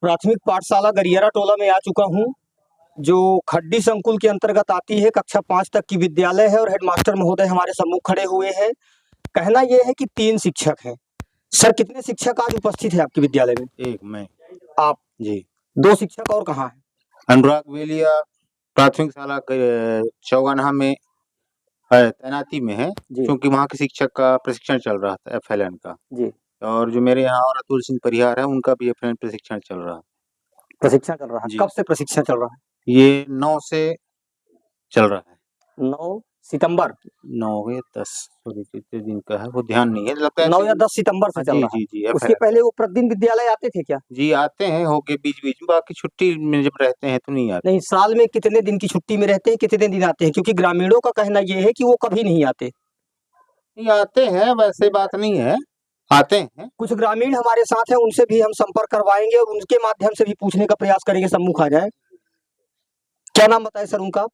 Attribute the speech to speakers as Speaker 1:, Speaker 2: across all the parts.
Speaker 1: प्राथमिक पाठशाला गरियारा टोला में आ चुका हूँ, जो खड्डी संकुल के अंतर्गत आती है। कक्षा 5 तक की विद्यालय है और हेडमास्टर महोदय हमारे सम्मुख खड़े हुए हैं। कहना यह है कि 3 शिक्षक हैं। सर, कितने शिक्षक आज उपस्थित है आपके विद्यालय में?
Speaker 2: एक मैं।
Speaker 1: आप
Speaker 2: जी।
Speaker 1: 2 शिक्षक और कहाँ हैं?
Speaker 2: अनुराग वेलिया प्राथमिक शाला चौगाना में तैनाती में है, क्योंकि वहाँ के शिक्षक का प्रशिक्षण चल रहा था FLN का
Speaker 1: जी।
Speaker 2: और जो मेरे यहाँ और अतुल सिंह परिहार है, उनका भी FLN प्रशिक्षण चल रहा है।
Speaker 1: प्रशिक्षण चल रहा है? कब से प्रशिक्षण चल रहा है?
Speaker 2: ये 9 से चल रहा है।
Speaker 1: 9 सितंबर?
Speaker 2: 9 या 10 कितने दिन का है वो ध्यान नहीं है, लगता है
Speaker 1: 9 या 10 सितंबर से चल रहा है।
Speaker 2: जी।
Speaker 1: उसके पहले वो प्रतिदिन विद्यालय आते थे क्या?
Speaker 2: जी आते हैं, होके बीच-बीच में, बाकी छुट्टी में जब रहते हैं तो नहीं आते।
Speaker 1: नहीं, साल में कितने दिन की छुट्टी में रहते हैं, कितने दिन आते हैं? क्योंकि ग्रामीणों का कहना ये है कि वो कभी नहीं आते।
Speaker 2: नहीं आते हैं, वैसे बात नहीं है, आते हैं।
Speaker 1: कुछ ग्रामीण हमारे साथ हैं, उनसे भी हम संपर्क करवाएंगे और उनके माध्यम से भी पूछने का प्रयास करेंगे, सम्मुख आ जाए। क्या नाम बताए सर उनका?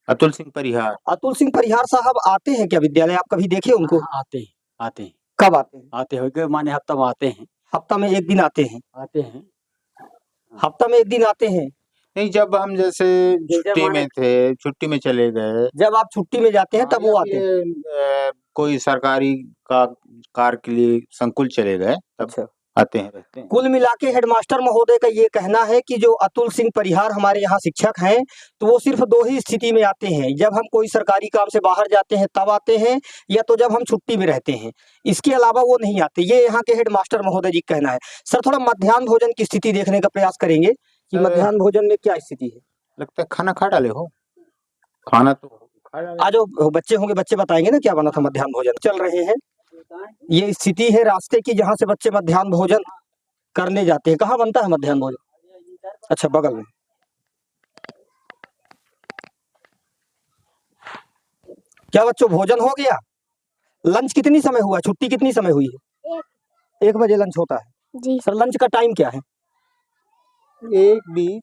Speaker 2: अतुल सिंह परिहार।
Speaker 1: अतुल सिंह परिहार साहब आते हैं क्या विद्यालय? आप कभी देखे उनको?
Speaker 3: आते हैं।
Speaker 1: कब आते हैं?
Speaker 3: आते हो माने हफ्ता में आते हैं।
Speaker 1: हफ्ता में 1 दिन आते हैं? हफ्ता में 1 दिन आते हैं?
Speaker 2: नहीं, जब हम जैसे छुट्टी में थे, छुट्टी में चले गए।
Speaker 1: जब आप छुट्टी में जाते हैं तब वो आते हैं?
Speaker 2: कोई सरकारी कार्य के लिए संकुल चले गए तब
Speaker 1: अच्छा।
Speaker 2: आते हैं, रहते हैं।
Speaker 1: कुल मिला के हेडमास्टर महोदय का ये कहना है कि जो अतुल सिंह परिहार हमारे यहाँ शिक्षक हैं, तो वो सिर्फ 2 ही स्थिति में आते हैं। जब हम कोई सरकारी काम से बाहर जाते हैं तब आते हैं, या तो जब हम छुट्टी में रहते हैं। इसके अलावा वो नहीं आते। ये यहाँ के हेडमास्टर महोदय जी का कहना है। सर, थोड़ा मध्याह्न भोजन की स्थिति देखने का प्रयास करेंगे कि मध्याह्न भोजन में क्या स्थिति है।
Speaker 2: लगता है खाना खा डाले हो? खाना तो खा डाले।
Speaker 1: आज जो बच्चे होंगे, बच्चे बताएंगे ना क्या बना था मध्याह्न भोजन। चल रहे हैं, ये स्थिति है रास्ते की जहाँ से बच्चे मध्याह्न भोजन करने जाते हैं। कहाँ बनता है मध्याह्न भोजन? अच्छा, बगल में। क्या बच्चों, भोजन हो गया? लंच कितनी समय हुआ? छुट्टी कितनी समय हुई है? 1 बजे लंच होता है जी। सर, लंच का टाइम क्या है?
Speaker 2: 1:20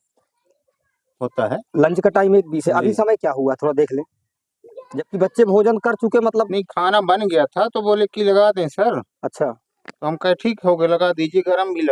Speaker 2: होता है।
Speaker 1: लंच का टाइम 1:20 है। अभी समय क्या हुआ, थोड़ा देख लें। जबकि बच्चे भोजन कर चुके, मतलब
Speaker 2: नहीं, खाना बन गया था तो बोले कि लगा दें सर।
Speaker 1: अच्छा,
Speaker 2: तो हम कहे ठीक हो गया, लगा दीजिए। गर्मी भी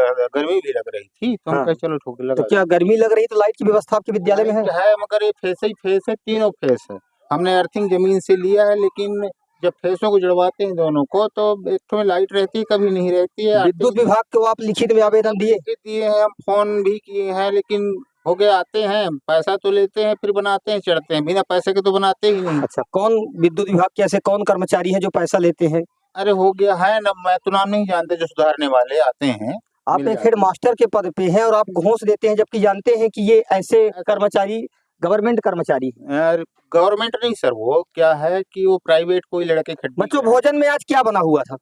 Speaker 2: लग रही थी तो हम कहे चलो ठीक है, लगा।
Speaker 1: तो क्या गर्मी लग रही तो लाइट की व्यवस्था आपके विद्यालय में है?
Speaker 2: मगर ये फेस है, तीनों फेस है। हमने अर्थिंग जमीन से लिया है, लेकिन जब फेसों को जुड़वाते हैं दोनों को तो एक तो में लाइट रहती है, कभी नहीं रहती है।
Speaker 1: विद्युत विभाग को आप लिखित में आवेदन दिए
Speaker 2: हैं, हम फोन भी किए हैं, लेकिन हो गया, आते हैं, पैसा तो लेते हैं, फिर बनाते हैं, चढ़ते हैं, बिना पैसे के तो बनाते ही नहीं।
Speaker 1: अच्छा, कौन विद्युत विभाग के ऐसे कौन कर्मचारी है जो पैसा लेते हैं?
Speaker 2: अरे हो गया है ना, मैं तो नाम नहीं जानते, जो सुधारने वाले आते हैं।
Speaker 1: आप एक हेडमास्टर के पद पे हैं और आप घूस देते हैं, जबकि जानते हैं कि ये ऐसे कर्मचारी गवर्नमेंट कर्मचारी है।
Speaker 2: गवर्नमेंट नहीं सर, वो क्या है कि वो प्राइवेट कोई लड़के खड्डी।
Speaker 1: बच्चों, भोजन में आज क्या बना हुआ था?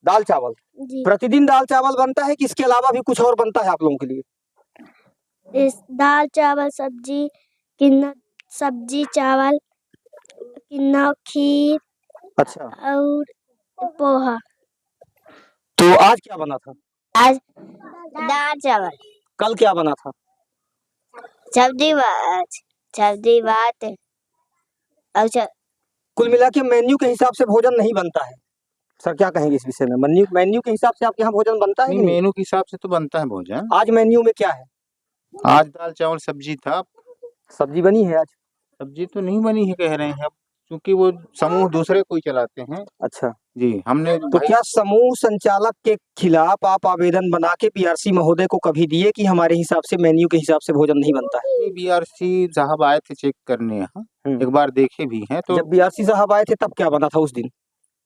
Speaker 1: दाल चावल। प्रतिदिन दाल चावल बनता है कि इसके अलावा भी कुछ और बनता है आप लोगों के लिए?
Speaker 4: दाल चावल सब्जी, किन्ना सब्जी चावल, किन्ना खीर।
Speaker 1: अच्छा।
Speaker 4: और पोहा।
Speaker 1: तो आज क्या बना था?
Speaker 4: आज दाल चावल।
Speaker 1: कल क्या बना था?
Speaker 4: सब्जी भात। अच्छा,
Speaker 1: कुल मिला के मेन्यू के हिसाब से भोजन नहीं बनता है। सर, क्या कहेंगे इस विषय में? मेन्यू के हिसाब से आपके यहाँ भोजन बनता है?
Speaker 2: नहीं, मेन्यू के हिसाब से तो बनता है भोजन।
Speaker 1: आज मेन्यू में क्या है?
Speaker 2: आज दाल चावल सब्जी था।
Speaker 1: सब्जी बनी है आज?
Speaker 2: सब्जी तो नहीं बनी है, कह रहे हैं, क्योंकि वो समूह दूसरे कोई चलाते हैं।
Speaker 1: अच्छा
Speaker 2: जी, हमने
Speaker 1: तो क्या समूह संचालक के खिलाफ आप आवेदन बना के BRC महोदय को कभी दिए कि हमारे हिसाब से मेन्यू के हिसाब से भोजन नहीं बनता है?
Speaker 2: BRC साहब आए थे चेक करने यहाँ, एक बार देखे भी हैं। तो
Speaker 1: जब BRC साहब आए थे तब क्या बना था उस दिन?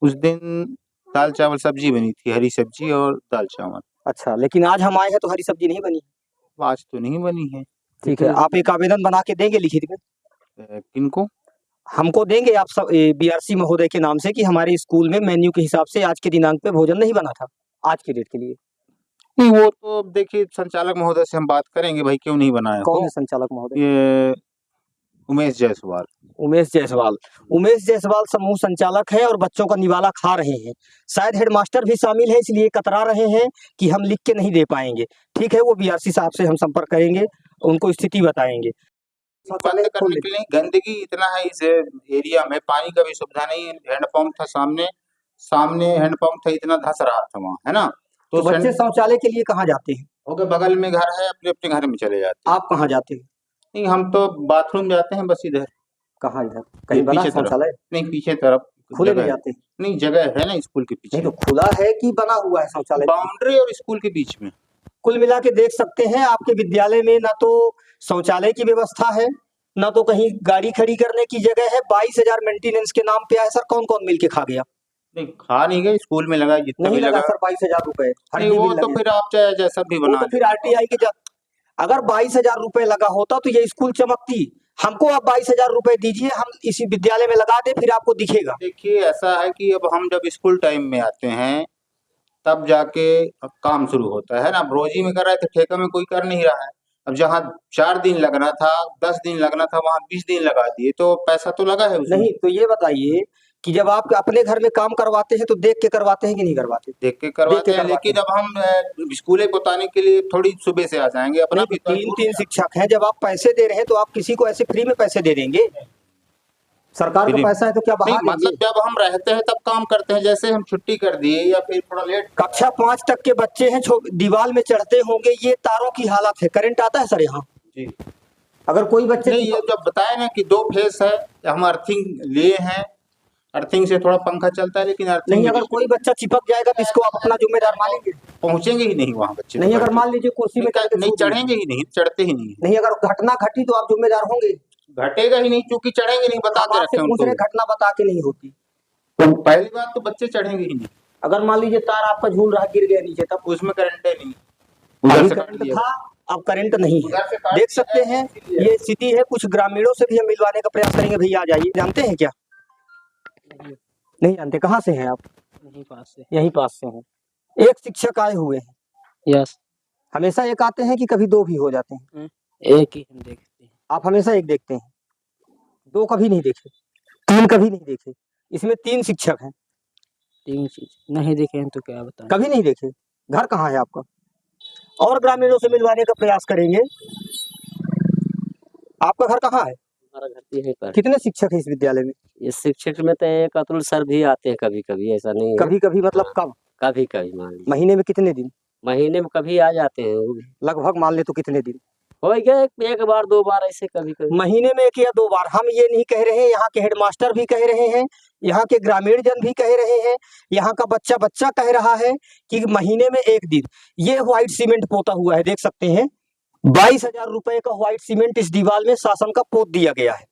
Speaker 2: उस दिन दाल चावल सब्जी बनी थी, हरी सब्जी और दाल चावल।
Speaker 1: अच्छा, लेकिन आज हम आए हैं तो हरी सब्जी नहीं बनी?
Speaker 2: आज तो नहीं बनी है।
Speaker 1: ठीक है, आप एक आवेदन बना के देंगे लिखित में?
Speaker 2: किनको?
Speaker 1: हमको देंगे आप सब BRC महोदय के नाम से कि हमारे स्कूल में मेन्यू के हिसाब से आज के दिनांक पे भोजन नहीं बना था, आज के डेट के लिए।
Speaker 2: नहीं, वो तो देखिए संचालक महोदय से हम बात करेंगे, भाई क्यों नहीं बनाया।
Speaker 1: कौन है संचालक महोदय?
Speaker 2: ये उमेश जायसवाल।
Speaker 1: उमेश जायसवाल समूह संचालक है और बच्चों का निवाला खा रहे हैं। शायद हेडमास्टर भी शामिल है, इसलिए कतरा रहे हैं कि हम लिख के नहीं दे पाएंगे। ठीक है, वो BRC साहब से हम संपर्क करेंगे, उनको स्थिति बताएंगे।
Speaker 2: बंद करने के लिए गंदगी इतना है इस एरिया में, पानी का भी सुविधा नहीं है। हैंडपंप था सामने हैंडपंप था, इतना धस रहा था वहाँ, है ना।
Speaker 1: तो बच्चे शौचालय के लिए कहाँ जाते हैं?
Speaker 2: हो गए बगल में घर है, अपने अपने घर में चले जाते हैं।
Speaker 1: आप कहाँ जाते हैं?
Speaker 2: नहीं, हम तो बाथरूम जाते हैं बस इधर
Speaker 1: कहाँ इधर कहीं बना है
Speaker 2: पीछे तरफ।
Speaker 1: शौचालय?
Speaker 2: नहीं, पीछे तरफ
Speaker 1: खुले में
Speaker 2: जगह है।
Speaker 1: जाते हैं?
Speaker 2: नहीं, जगह है ना स्कूल के
Speaker 1: नहीं
Speaker 2: पीछे,
Speaker 1: तो खुला है कि बना हुआ है शौचालय?
Speaker 2: बाउंड्री और स्कूल के बीच में।
Speaker 1: कुल मिला के देख सकते हैं आपके विद्यालय में ना तो शौचालय की व्यवस्था है, ना तो कहीं गाड़ी खड़ी करने की जगह है। 22,000 मेंटेनेंस के नाम पे आया सर, कौन कौन मिल के खा गया?
Speaker 2: नहीं, खा नहीं गए, स्कूल में लगा जितना
Speaker 1: नहीं
Speaker 2: भी
Speaker 1: लगा
Speaker 2: लगा।
Speaker 1: सर 22,000 रुपए।
Speaker 2: नहीं, वो तो फिर आप चाहे जैसा भी
Speaker 1: वो
Speaker 2: बना
Speaker 1: तो फिर आरटीआई के अगर 22,000 रुपए लगा होता तो ये स्कूल चमकती। हमको आप 22,000 रुपए दीजिए, हम इसी विद्यालय में लगा दे, फिर आपको दिखेगा।
Speaker 2: देखिए, ऐसा है कि अब हम जब स्कूल टाइम में आते हैं तब जाके काम शुरू होता है ना। अब रोजी में कर रहे थे, ठेका में कोई कर नहीं रहा है। अब जहाँ 4 दिन लगना था, 10 दिन लगना था, वहाँ 20 दिन लगा दिए, तो पैसा तो लगा है उसमें।
Speaker 1: नहीं तो ये बताइए कि जब आप अपने घर में काम करवाते हैं तो देख के करवाते हैं कि नहीं करवाते?
Speaker 2: देख के करवाते हैं, लेकिन अब हम स्कूलें बताने के लिए थोड़ी सुबह से आ जाएंगे। अपना भी तो
Speaker 1: 3 शिक्षक हैं, जब आप पैसे दे रहे हैं तो आप किसी को ऐसे फ्री में पैसे दे देंगे? सरकार का पैसा है तो क्या
Speaker 2: नहीं,
Speaker 1: बहा
Speaker 2: मतलब जब हम रहते हैं तब काम करते हैं। जैसे हम छुट्टी कर दिए या फिर थोड़ा लेट।
Speaker 1: कक्षा 5 तक के बच्चे हैं, दीवार में चढ़ते होंगे, ये तारों की हालत है। करंट आता है सर यहाँ?
Speaker 2: जी।
Speaker 1: अगर कोई बच्चे
Speaker 2: नहीं, ये जब बताए ना कि 2 फेस है, हम अर्थिंग लिए हैं, अर्थिंग से थोड़ा पंखा चलता है, लेकिन अर्थिंग
Speaker 1: नहीं, अगर कोई बच्चा चिपक जाएगा तो इसको आप अपना जिम्मेदार मानेंगे?
Speaker 2: पहुंचेंगे ही नहीं वहाँ बच्चे।
Speaker 1: नहीं, अगर मान लीजिए कुर्सी में
Speaker 2: नहीं चढ़ेंगे ही नहीं, चढ़ते ही नहीं।
Speaker 1: नहीं, अगर घटना घटी तो आप जिम्मेदार होंगे?
Speaker 2: घटेगा ही नहीं, क्योंकि चढ़ेंगे नहीं, बता के रखे उनको।
Speaker 1: घटना बता के नहीं होती।
Speaker 2: तो पहली बात तो बच्चे चढ़ेंगे ही नहीं।
Speaker 1: अगर मान लीजिए तार आपका झूल रहा, गिर गया नीचे, तब
Speaker 2: उसमें करंट है नहीं,
Speaker 1: उधर से करंट था, अब करंट नहीं है। देख सकते हैं ये स्थिति है। कुछ ग्रामीणों से भी हम मिलवाने का प्रयास करेंगे। भैया आ जाइए। जानते हैं क्या? नहीं जानते। कहाँ से हैं आप?
Speaker 3: यहीं पास से।
Speaker 1: यहीं पास से हैं। एक शिक्षक आए हुए हैं।
Speaker 3: यस।
Speaker 1: हमेशा एक आते हैं कि कभी 2 भी हो जाते हैं?
Speaker 3: एक ही हम देखते हैं।
Speaker 1: आप हमेशा एक देखते हैं? 2 कभी नहीं देखे? 3 कभी नहीं देखे? इसमें 3 शिक्षक हैं।
Speaker 3: 3 चीज नहीं देखे हैं तो क्या बताएं?
Speaker 1: कभी नहीं देखे। घर कहाँ है आपका? और ग्रामीणों से मिलवाने का प्रयास करेंगे। आपका घर कहाँ है?
Speaker 3: हमारा घर यहीं पर।
Speaker 1: कितने शिक्षक हैं इस विद्यालय में?
Speaker 3: इस शिक्षक में तो एक अतुल सर भी आते हैं कभी कभी, ऐसा नहीं है।
Speaker 1: कभी कभी मतलब कब?
Speaker 3: कभी कभी मान लीजिए
Speaker 1: महीने में कितने दिन?
Speaker 3: महीने में कभी आ जाते हैं वो भी।
Speaker 1: लगभग मान ले तो कितने दिन?
Speaker 3: हो गया एक बार 2 बार ऐसे कभी कभी।
Speaker 1: महीने में 1 या 2 बार। हम ये नहीं कह रहे हैं, यहाँ के हेडमास्टर भी कह रहे हैं, यहाँ के ग्रामीण जन भी कह रहे हैं, यहाँ का बच्चा कह रहा है कि महीने में 1 दिन। ये व्हाइट सीमेंट पोता हुआ है, देख सकते हैं। 22,000 रुपए का व्हाइट सीमेंट इस दीवार में शासन का पोत दिया गया है।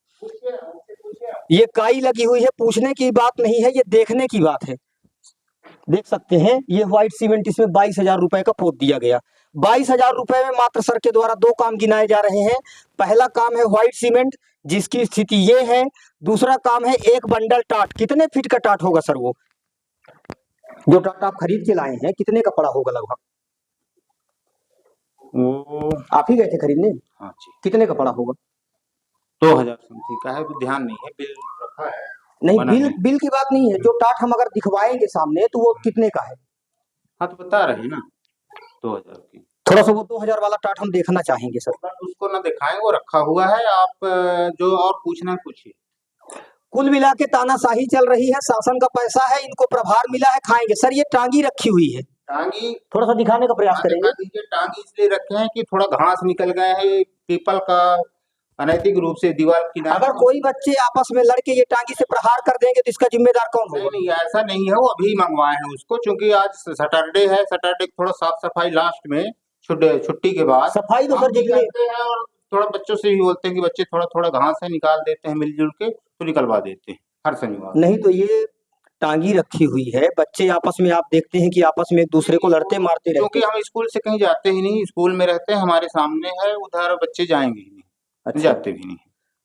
Speaker 1: ये काई लगी हुई है, पूछने की बात नहीं है, ये देखने की बात है। देख सकते हैं ये व्हाइट सीमेंट, इसमें 22,000 रुपए का पोत दिया गया। 22,000 रुपए में मात्र सर के द्वारा 2 काम गिनाए जा रहे हैं। पहला काम है व्हाइट सीमेंट, जिसकी स्थिति ये है। दूसरा काम है 1 बंडल टाट। कितने फीट का टाट होगा सर? वो जो टाट आप खरीद के लाए हैं कितने का पड़ा होगा लगभग?
Speaker 2: वो
Speaker 1: आप ही गए थे खरीदने?
Speaker 2: हाँ जी।
Speaker 1: कितने का पड़ा होगा?
Speaker 2: 2000 समथिंग का है, तो ध्यान नहीं है, बिल रखा है।
Speaker 1: नहीं, बिल की बात नहीं है। जो टाट हम अगर दिखवाएंगे सामने तो वो कितने का है?
Speaker 2: हाँ, तो बता रहे हैं ना 2000 की।
Speaker 1: थोड़ा सा वो 2000 वाला टाट हम देखना चाहेंगे सर।
Speaker 2: उसको ना दिखाएं, वो रखा हुआ है। आप जो और पूछना पूछिए।
Speaker 1: कुल मिला के तानाशाही चल रही है। शासन का पैसा है, इनको प्रभार मिला है, खाएंगे। सर ये टांगी रखी हुई है,
Speaker 2: टांगी
Speaker 1: थोड़ा सा दिखाने का प्रयास करेंगे।
Speaker 2: टांगी इसलिए रखे हैं कि थोड़ा घास निकल गए हैं, पीपल का अनैतिक रूप से दीवार किनारे।
Speaker 1: अगर कोई बच्चे आपस में लड़के ये टांगी से प्रहार कर देंगे तो इसका जिम्मेदार कौन होगा?
Speaker 2: नहीं, ऐसा नहीं है। वो अभी मंगवाए हैं उसको, क्योंकि आज सैटरडे है। सैटरडे थोड़ा साफ सफाई लास्ट में छुट्टी के बाद
Speaker 1: सफाई तो सर जितने
Speaker 2: करते हैं, और थोड़ा बच्चों से भी बोलते हैं कि बच्चे थोड़ा थोड़ा घास है निकाल देते हैं, मिलजुल के तो निकलवा देते हैं हर शनिवार।
Speaker 1: नहीं तो ये टांगी रखी हुई है, बच्चे आपस में आप देखते हैं कि आपस में एक दूसरे को लड़ते मारते रहते हैं।
Speaker 2: क्योंकि हम स्कूल से कहीं जाते ही नहीं, स्कूल में रहते हैं, हमारे सामने है, उधर बच्चे जाएंगे ही नहीं।
Speaker 1: अच्छा।
Speaker 2: जाते भी नहीं।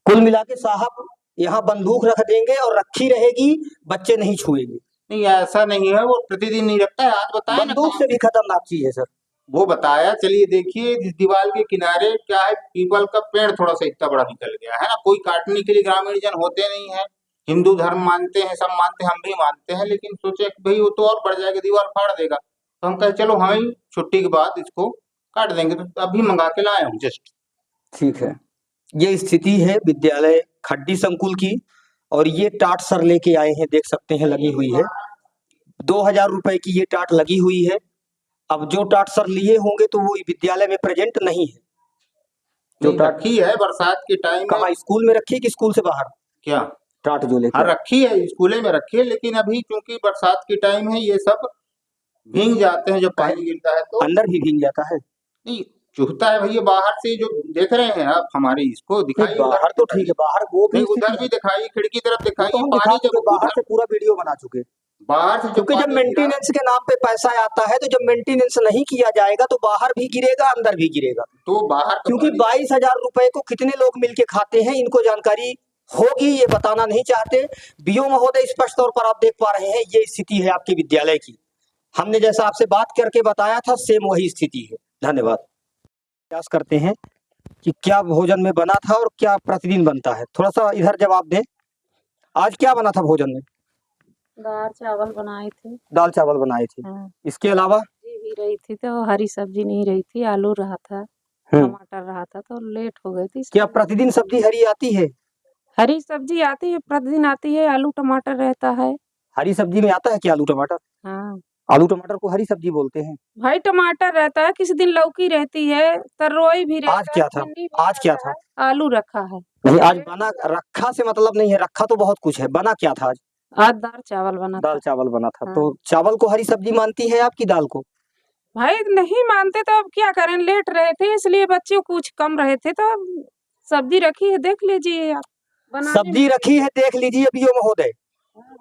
Speaker 1: कुल मिला के साहब यहाँ बंदूक रख देंगे और रखी रहेगी, बच्चे नहीं छुएंगे।
Speaker 2: नहीं, ऐसा नहीं है। वो प्रतिदिन नहीं रखता है। आज बताया ना,
Speaker 1: बंदूक से भी खतरनाक चीज है सर।
Speaker 2: वो बताया। चलिए देखिए, इस दीवार के किनारे क्या है, पीपल का पेड़ थोड़ा सा इतना बड़ा निकल गया है ना। कोई काटने के लिए ग्रामीण जन होते नहीं है। हिंदू धर्म मानते हैं, सब मानते हैं, हम भी मानते हैं, लेकिन सोचे कि भाई वो तो और बढ़ जाएगा, दीवार फाड़ देगा। तो हम कहे चलो हम छुट्टी के बाद इसको काट देंगे। तो अभी मंगा के लाए हूँ जस्ट।
Speaker 1: ठीक है, ये स्थिति है विद्यालय खड्डी संकुल की। और ये टाट सर लेके आए हैं, देख सकते हैं लगी हुई है। 2000 रुपए की ये टाट लगी हुई है। अब जो टाट सर लिए होंगे तो वो विद्यालय में प्रेजेंट नहीं है। जो
Speaker 2: नहीं,
Speaker 1: टाट
Speaker 2: रखी है बरसात के टाइम में।
Speaker 1: कहाँ, स्कूल में रखी है कि स्कूल से बाहर
Speaker 2: क्या
Speaker 1: टाट जो
Speaker 2: हाँ
Speaker 1: लेकर?
Speaker 2: रखी है, स्कूले में रखी है, लेकिन अभी क्योंकि बरसात की टाइम है ये सब भीग जाते हैं, जब पानी गिरता है तो
Speaker 1: अंदर भी भीग जाता है।
Speaker 2: नहीं चुभता है भैया। बाहर से जो देख रहे हैं आप हमारे इसको
Speaker 1: नहीं,
Speaker 2: दिखाइए,
Speaker 1: बाहर तो ठीक है, बाहर वो भी
Speaker 2: नहीं
Speaker 1: स्थिति
Speaker 2: उधर भी
Speaker 1: है।
Speaker 2: दिखाइए, खिड़की तरफ
Speaker 1: वो तो
Speaker 2: दिखाइए,
Speaker 1: हम दिखा
Speaker 2: पानी
Speaker 1: चुके,
Speaker 2: जब
Speaker 1: बाहर
Speaker 2: उधर
Speaker 1: से पूरा वीडियो बना चुके।
Speaker 2: बाहर से जब
Speaker 1: क्योंकि जब
Speaker 2: पानी गिरा,
Speaker 1: मेंटेनेंस के नाम पे पैसा आता है तो जब मेंटेनेंस नहीं किया जाएगा तो बाहर भी गिरेगा, अंदर भी गिरेगा।
Speaker 2: तो बाहर का
Speaker 1: क्योंकि
Speaker 2: पानी
Speaker 1: 22,000 रुपए को कितने लोग मिलके खाते हैं, इनको जानकारी होगी, ये बताना नहीं चाहते। बीओ महोदय स्पष्ट तौर पर आप देख पा रहे हैं, ये स्थिति है आपके विद्यालय की। हमने जैसा आपसे बात करके बताया था, सेम वही स्थिति है। धन्यवाद। प्रयास करते हैं कि क्या भोजन में बना था और क्या प्रतिदिन बनता है। थोड़ा सा इधर जवाब दें, आज क्या बना था भोजन में?
Speaker 5: दाल चावल बनाए थे।
Speaker 1: दाल चावल बनाए थे।
Speaker 5: हाँ,
Speaker 1: इसके अलावा
Speaker 5: सब्जी भी रही थी तो हरी सब्जी नहीं रही थी, आलू रहा था,
Speaker 1: हम्म,
Speaker 5: टमाटर रहा था तो लेट हो गई थी।
Speaker 1: क्या प्रतिदिन सब्जी हरी आती है?
Speaker 5: हरी सब्जी आती है, प्रतिदिन आती है, आलू टमाटर रहता है।
Speaker 1: हरी सब्जी में आता है क्या आलू टमाटर?
Speaker 5: हाँ
Speaker 1: आलू टमाटर को हरी सब्जी बोलते हैं।
Speaker 5: भाई, टमाटर रहता है, किसी दिन लौकी रहती है, तरोई भी रहता
Speaker 1: आज क्या था?
Speaker 5: भिंडी भी
Speaker 1: आज क्या
Speaker 5: रहता
Speaker 1: था?
Speaker 5: है, आलू रखा है।
Speaker 1: नहीं, आज बना, रखा से मतलब नहीं है, रखा तो बहुत कुछ है। बना क्या था आज?
Speaker 5: आज दाल चावल बना
Speaker 1: दाल
Speaker 5: था।
Speaker 1: चावल बना था।
Speaker 5: हाँ।
Speaker 1: तो चावल को हरी सब्जी मानती है आपकी दाल को?
Speaker 5: भाई नहीं मानते तो अब क्या करें, लेट रहे थे इसलिए बच्चे कुछ कम रहे थे तो अब सब्जी रखी है, देख लीजिए आप। बनाने
Speaker 1: सब्जी रखी है, देख लीजिए बीओ महोदय,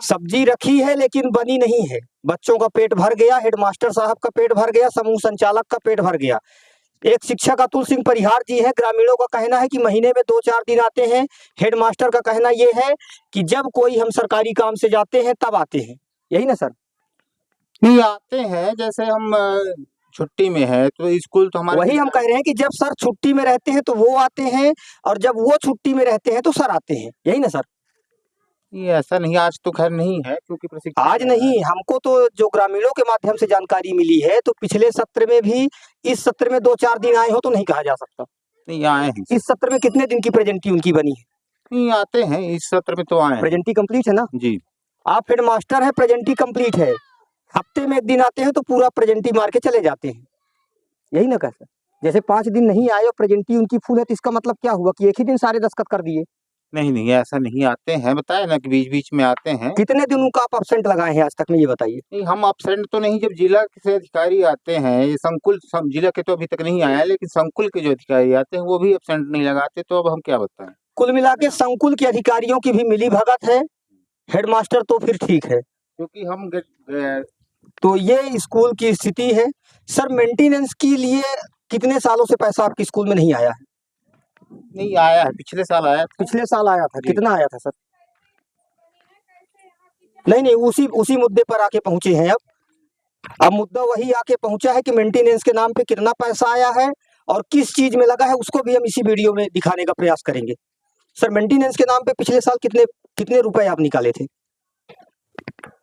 Speaker 1: सब्जी रखी है लेकिन बनी नहीं है। बच्चों का पेट भर गया, हेडमास्टर साहब का पेट भर गया, समूह संचालक का पेट भर गया। एक शिक्षक अतुल सिंह परिहार जी है, ग्रामीणों का कहना है कि महीने में 2-4 दिन आते हैं। हेडमास्टर का कहना ये है कि जब कोई हम सरकारी काम से जाते हैं तब आते हैं। यही ना सर?
Speaker 2: नहीं आते हैं, जैसे हम छुट्टी में है तो स्कूल तो हमारे
Speaker 1: वही हम कह रहे हैं कि जब सर छुट्टी में रहते हैं तो वो आते हैं, और जब वो छुट्टी में रहते हैं तो सर आते हैं। यही ना सर?
Speaker 2: ये ऐसा नहीं, आज तो खैर नहीं है क्योंकि प्रशिक्षण
Speaker 1: आज नहीं, हमको तो जो ग्रामीणों के माध्यम से जानकारी मिली है तो पिछले सत्र में भी, इस सत्र में 2-4 दिन आए हो तो नहीं कहा जा सकता।
Speaker 2: नहीं आए हैं।
Speaker 1: इस सत्र में कितने दिन की प्रेजेंटी उनकी बनी है?
Speaker 2: नहीं आते हैं, इस सत्र में तो आए हैं।
Speaker 1: प्रेजेंटी कंप्लीट है ना?
Speaker 2: जी
Speaker 1: आप हेडमास्टर है, प्रेजेंटी कंप्लीट है, हफ्ते में 1 दिन आते हैं तो पूरा प्रेजेंटी मार के चले जाते हैं। यही ना कैसे? जैसे 5 दिन नहीं आए और प्रेजेंटी उनकी फुल है तो इसका मतलब क्या हुआ कि एक ही दिन सारे दस्तखत कर दिए?
Speaker 2: नहीं ऐसा नहीं, आते हैं, बताए ना कि बीच बीच में आते हैं।
Speaker 1: कितने दिनों का आप एब्सेंट लगाए हैं आज तक में, ये बताइए।
Speaker 2: नहीं हम एब्सेंट तो नहीं, जब जिला से अधिकारी आते हैं, ये संकुल जिला के तो अभी तक नहीं आया, लेकिन संकुल के जो अधिकारी आते हैं वो भी एब्सेंट नहीं लगाते, तो अब हम क्या बताएं।
Speaker 1: कुल मिला के संकुल के अधिकारियों की भी मिली भगत है, हेडमास्टर तो फिर ठीक है।
Speaker 2: क्योंकि हम
Speaker 1: तो ये स्कूल की स्थिति है। सर मेंटेनेंस के लिए कितने सालों से पैसा आपके स्कूल में नहीं आया है?
Speaker 2: नहीं आया है, पिछले साल आया था।
Speaker 1: पिछले साल आया था,
Speaker 2: जी।
Speaker 1: कितना आया था सर? नहीं, उसी मुद्दे पर आके पहुंचे हैं अब मुद्दा वही आके पहुंचा है कि मेंटेनेंस के नाम पे कितना पैसा आया है और किस चीज में लगा है, उसको भी हम इसी वीडियो में दिखाने का प्रयास करेंगे। सर मेंटेनेंस के नाम पे पिछले साल कितने रुपए आप निकाले थे?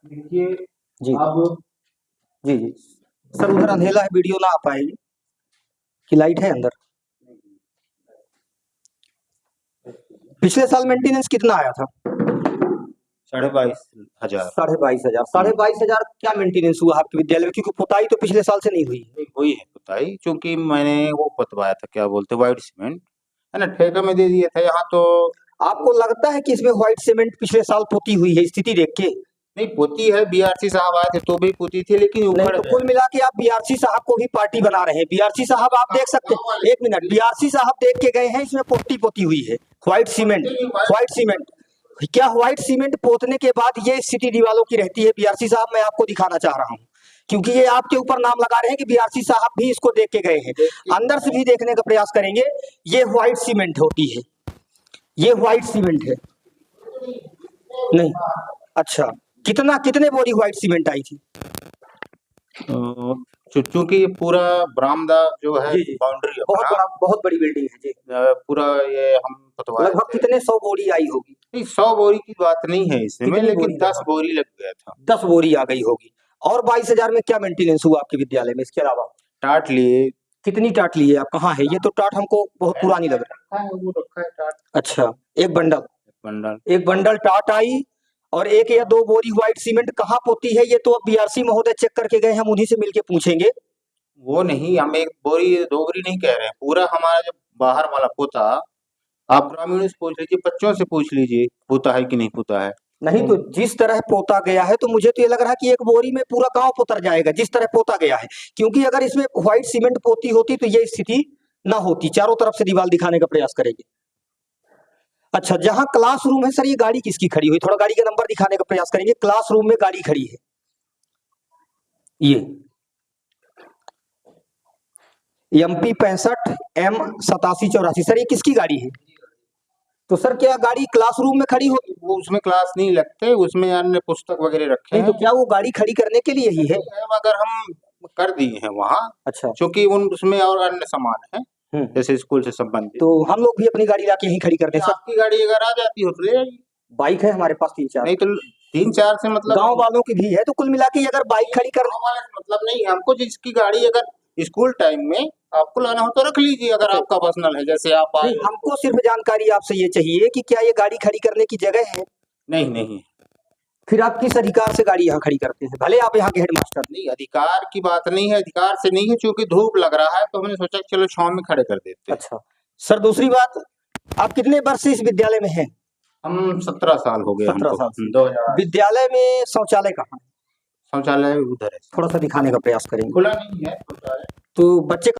Speaker 2: देखिए
Speaker 1: जी
Speaker 2: अब
Speaker 1: जी जी सर, उधर अंधेला है, वीडियो ना आ पाएगी कि लाइट है अंदर? पिछले साल मेंटेनेंस कितना आया था?
Speaker 2: 22,500।
Speaker 1: 22,500। 22,500 क्या मेंटेनेंस हुआ आपके विद्यालय में? क्योंकि पुताई तो पिछले साल से नहीं हुई है।
Speaker 2: हुई है पुताई, क्योंकि मैंने वो पतवाया था, क्या बोलते, व्हाइट सीमेंट है ना, ठेका में दे दिया था। यहाँ तो
Speaker 1: आपको लगता है कि इसमें व्हाइट सीमेंट पिछले साल पोती हुई है स्थिति देख के?
Speaker 2: नहीं पोती है, बीआरसी साहब आए थे तो भी पोती थी, लेकिन
Speaker 1: नहीं,
Speaker 2: उखड़
Speaker 1: तो
Speaker 2: गया।
Speaker 1: कुल मिला के आप बीआरसी साहब को भी पार्टी बना रहे हैं। बीआरसी साहब आप देख सकते हैं, 1 मिनट, बीआरसी साहब देख के गए हैं, इसमें पोती हुई है व्हाइट सीमेंट। व्हाइट सीमेंट क्या, व्हाइट सीमेंट पोतने के बाद ये स्थिति दीवालों की रहती है? बीआरसी साहब मैं आपको दिखाना चाह रहा हूँ, क्योंकि ये आपके ऊपर नाम लगा रहे हैं कि बीआरसी साहब भी इसको देख के गए हैं। अंदर से भी देखने का प्रयास करेंगे। ये व्हाइट सीमेंट होती है, ये व्हाइट सीमेंट है। नहीं, अच्छा, कितने बोरी व्हाइट सीमेंट आई थी?
Speaker 2: चूंकि ये पूरा बरामदा जो है
Speaker 1: जी, जी।
Speaker 2: बाउंड्री
Speaker 1: बहुत बड़ी बिल्डिंग है जी।
Speaker 2: पूरा ये हम पतवाए
Speaker 1: लगभग
Speaker 2: थे।
Speaker 1: कितने 100 बोरी आई होगी?
Speaker 2: नहीं 100 बोरी की बात नहीं है इसमें,
Speaker 1: कितनी
Speaker 2: लेकिन
Speaker 1: बोरी
Speaker 2: 10 बोरी लग गया था।
Speaker 1: 10 बोरी आ गई होगी। और 22,000 में क्या मेंटेनेंस हुआ आपके विद्यालय में? इसके अलावा
Speaker 2: टाट लिए,
Speaker 1: कितनी टाट लिए आप? कहाँ है ये? तो टाट हमको बहुत पुरानी लग रहा है।
Speaker 2: वो रखा है टाट,
Speaker 1: अच्छा, एक
Speaker 2: बंडल।
Speaker 1: बंडल टाट आई, और 1 या 2 बोरी व्हाइट सीमेंट कहाँ पोती है ये तो अब बीआरसी महोदय चेक करके गए, हम उन्हीं से मिलके पूछेंगे।
Speaker 2: वो नहीं, हम एक बोरी दोगरी नहीं कह रहे हैं, पूरा हमारा जो बाहर वाला पोता, आप ग्रामीणों से पूछ लीजिए, बच्चों से पूछ लीजिए, पोता है कि नहीं पोता है।
Speaker 1: नहीं तो जिस तरह पोता गया है तो मुझे तो ये लग रहा है कि एक बोरी में पूरा गांव उतर जाएगा जिस तरह पोता गया है, क्योंकि अगर इसमें व्हाइट सीमेंट पोती होती तो ये स्थिति ना होती, चारों तरफ से दीवार दिखाने का प्रयास करेंगे। अच्छा, जहां क्लासरूम है सर, ये गाड़ी किसकी खड़ी हुई, थोड़ा गाड़ी का नंबर दिखाने का प्रयास करेंगे। क्लासरूम में गाड़ी खड़ी है, ये MP 65 M 8784। सर ये किसकी गाड़ी है? तो सर क्या गाड़ी क्लासरूम में खड़ी होती?
Speaker 2: वो उसमें क्लास नहीं लगते, उसमें अन्य पुस्तक वगैरह रखे
Speaker 1: नहीं
Speaker 2: हैं।
Speaker 1: तो क्या वो गाड़ी खड़ी करने के लिए ही है?
Speaker 2: अगर हम कर दिए हैं वहाँ,
Speaker 1: अच्छा,
Speaker 2: क्योंकि उसमें और अन्य सामान है जैसे स्कूल से संबंधित,
Speaker 1: तो हम लोग भी अपनी गाड़ी लाके यहीं खड़ी कर दें सर।
Speaker 2: आपकी गाड़ी अगर आ जाती हो तो ले आइए।
Speaker 1: बाइक है हमारे पास 3-4,
Speaker 2: नहीं तो 3-4 से मतलब
Speaker 1: गांव वालों की भी है, तो कुल मिला के अगर बाइक खड़ी कर,
Speaker 2: गाँव वाले से मतलब नहीं है हमको। जिसकी गाड़ी अगर स्कूल टाइम में आपको लाना हो तो रख लीजिए, अगर आपका पर्सनल है, जैसे आप आए।
Speaker 1: नहीं, हमको सिर्फ जानकारी आपसे ये चाहिए कि क्या ये गाड़ी खड़ी करने की जगह है?
Speaker 2: नहीं,
Speaker 1: फिर आप किस अधिकार से गाड़ी यहाँ खड़ी करते हैं, भले आप यहाँ के हेडमास्टर?
Speaker 2: नहीं, अधिकार की बात नहीं है, अधिकार से नहीं है, क्योंकि धूप लग रहा है तो हमने सोचा कि चलो छांव में खड़े कर देते हैं।
Speaker 1: अच्छा सर, दूसरी बात, आप कितने वर्ष से इस विद्यालय में हैं?
Speaker 2: हम 17 साल हो गए
Speaker 1: 17
Speaker 2: हमको।
Speaker 1: साल से।
Speaker 2: 2000
Speaker 1: विद्यालय में शौचालय कहाँ है?
Speaker 2: शौचालय उधर है,
Speaker 1: थोड़ा सा दिखाने का प्रयास करेंगे।
Speaker 2: खुला नहीं है शौचालय।
Speaker 1: तो बच्चे